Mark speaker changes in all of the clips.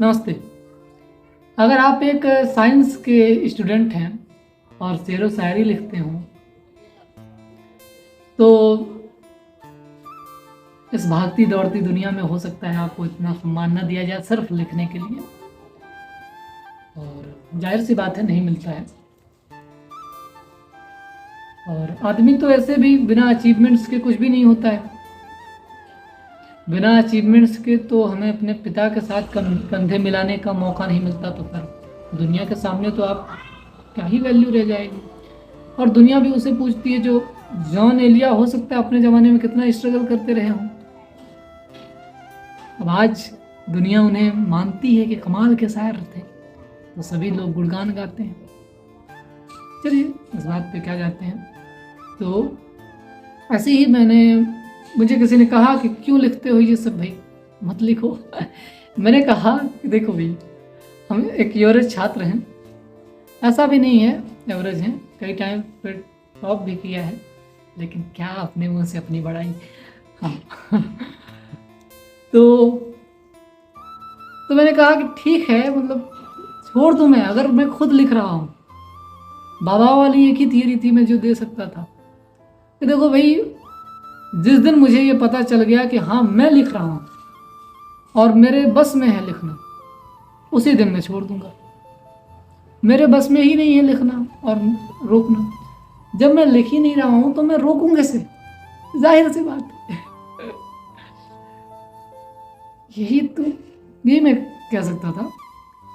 Speaker 1: नमस्ते। अगर आप एक साइंस के स्टूडेंट हैं और शेर व शायरी लिखते हो तो इस भागती दौड़ती दुनिया में हो सकता है आपको इतना सम्मान न दिया जाए सिर्फ लिखने के लिए, और जाहिर सी बात है नहीं मिलता है। और आदमी तो ऐसे भी बिना अचीवमेंट्स के कुछ भी नहीं होता है। बिना अचीवमेंट्स के तो हमें अपने पिता के साथ कंधे मिलाने का मौका नहीं मिलता, तो फिर दुनिया के सामने तो आप क्या ही वैल्यू रह जाएगी। और दुनिया भी उसे पूछती है जो जॉन एलिया हो सकता है अपने ज़माने में कितना स्ट्रगल करते रहे हों। अब आज दुनिया उन्हें मानती है कि कमाल के शायर थे, तो सभी लोग गुणगान गाते हैं। चलिए इस बात पे क्या जाते हैं। तो ऐसे ही मुझे किसी ने कहा कि क्यों लिखते हो ये सब, भाई मत लिखो। मैंने कहा कि देखो भाई, हम एक एवरेज छात्र हैं, ऐसा भी नहीं है एवरेज हैं, कई टाइम पर टॉप भी किया है, लेकिन क्या अपने मुंह से अपनी बड़ाई। हाँ। तो मैंने कहा कि ठीक है, मतलब छोड़ दूँ मैं, अगर मैं खुद लिख रहा हूँ। बाबा वाली एक ही थियरी थी मैं जो दे सकता था कि देखो भाई, जिस दिन मुझे ये पता चल गया कि हाँ मैं लिख रहा हूँ और मेरे बस में है लिखना, उसी दिन मैं छोड़ दूंगा। मेरे बस में ही नहीं है लिखना और रोकना। जब मैं लिख ही नहीं रहा हूँ तो मैं रोकूं कैसे? जाहिर सी बात है। यही मैं कह सकता था,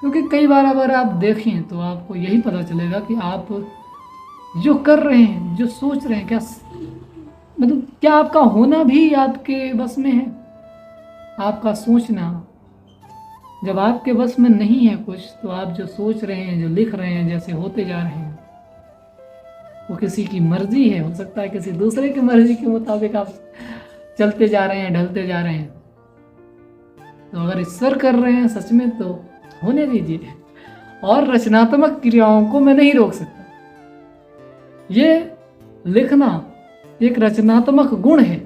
Speaker 1: क्योंकि कई बार अगर आप देखें तो आपको यही पता चलेगा कि आप जो कर रहे हैं, जो सोच रहे हैं, क्या आपका होना भी आपके बस में है? आपका सोचना जब आपके बस में नहीं है कुछ, तो आप जो सोच रहे हैं, जो लिख रहे हैं, जैसे होते जा रहे हैं, वो किसी की मर्जी है। हो सकता है किसी दूसरे की मर्जी के मुताबिक आप चलते जा रहे हैं, ढलते जा रहे हैं। तो अगर ईश्वर कर रहे हैं सच में, तो होने दीजिए। और रचनात्मक क्रियाओं को मैं नहीं रोक सकता। ये लिखना एक रचनात्मक गुण है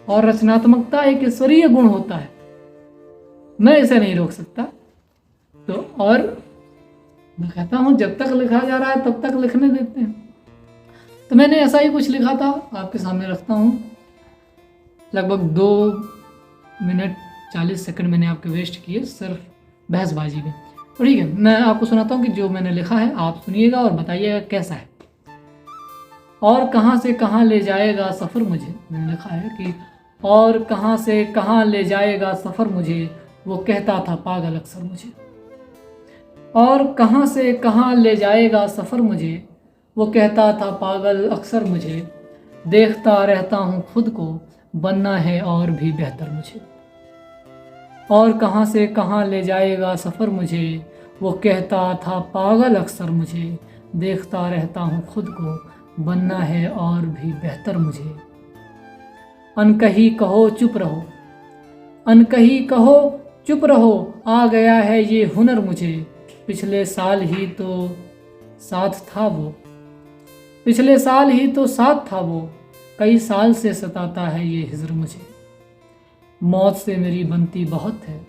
Speaker 1: और रचनात्मकता एक ईश्वरीय गुण होता है, मैं इसे नहीं रोक सकता। तो और मैं कहता हूँ जब तक लिखा जा रहा है तब तक लिखने देते हैं। तो मैंने ऐसा ही कुछ लिखा था, आपके सामने रखता हूँ। लगभग 2 मिनट 40 सेकंड मैंने आपके वेस्ट किए सिर्फ बहसबाजी में। तो ठीक है, मैं आपको सुनाता हूँ कि जो मैंने लिखा है आप सुनिएगा और बताइएगा कैसा है। और कहाँ से कहाँ ले जाएगा सफ़र मुझे, मैंने लिखा है कि और कहाँ से कहाँ ले जाएगा सफ़र मुझे, वो कहता था पागल अक्सर मुझे। और कहाँ से कहाँ ले जाएगा सफ़र मुझे, वो कहता था पागल अक्सर मुझे। देखता रहता हूँ खुद को, बनना है और भी बेहतर मुझे। और कहाँ से कहाँ ले जाएगा सफ़र मुझे, वो कहता था पागल अक्सर मुझे। देखता रहता हूँ खुद को, बनना है और भी बेहतर मुझे। अनकही कहो चुप रहो, अनकही कहो चुप रहो, आ गया है ये हुनर मुझे। पिछले साल ही तो साथ था वो, पिछले साल ही तो साथ था वो, कई साल से सताता है ये हिज्र मुझे। मौत से मेरी बनती बहुत है,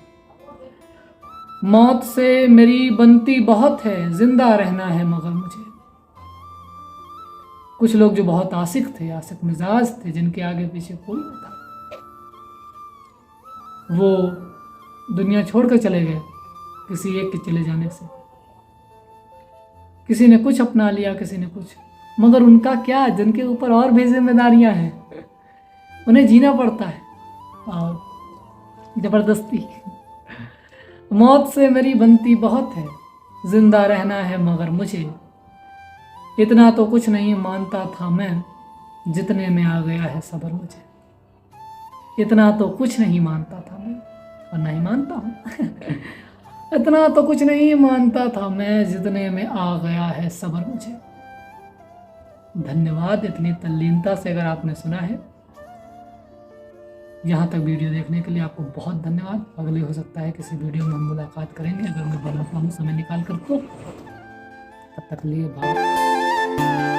Speaker 1: मौत से मेरी बनती बहुत है, जिंदा रहना है मगर मुझे। कुछ लोग जो बहुत आशिक थे, आशिक मिजाज थे, जिनके आगे पीछे कोई नहीं था, वो दुनिया छोड़कर चले गए किसी एक के चले जाने से। किसी ने कुछ अपना लिया, किसी ने कुछ, मगर उनका क्या, जिनके ऊपर और भी जिम्मेदारियां हैं, उन्हें जीना पड़ता है और जबरदस्ती। मौत से मेरी बनती बहुत है, जिंदा रहना है मगर मुझे। इतना तो कुछ नहीं मानता था मैं, जितने में आ गया है सब्र मुझे। इतना तो कुछ नहीं मानता था मैं, और नहीं मानता हूँ। इतना तो कुछ नहीं मानता था मैं, जितने में आ गया है सब्र मुझे। धन्यवाद इतनी तल्लीनता से अगर आपने सुना है। यहाँ तक वीडियो देखने के लिए आपको बहुत धन्यवाद। अगले हो सकता है किसी वीडियो में हम मुलाकात करेंगे, अगर मैं बनाता हूँ समय निकाल कर। तो तब तक लिए बाय।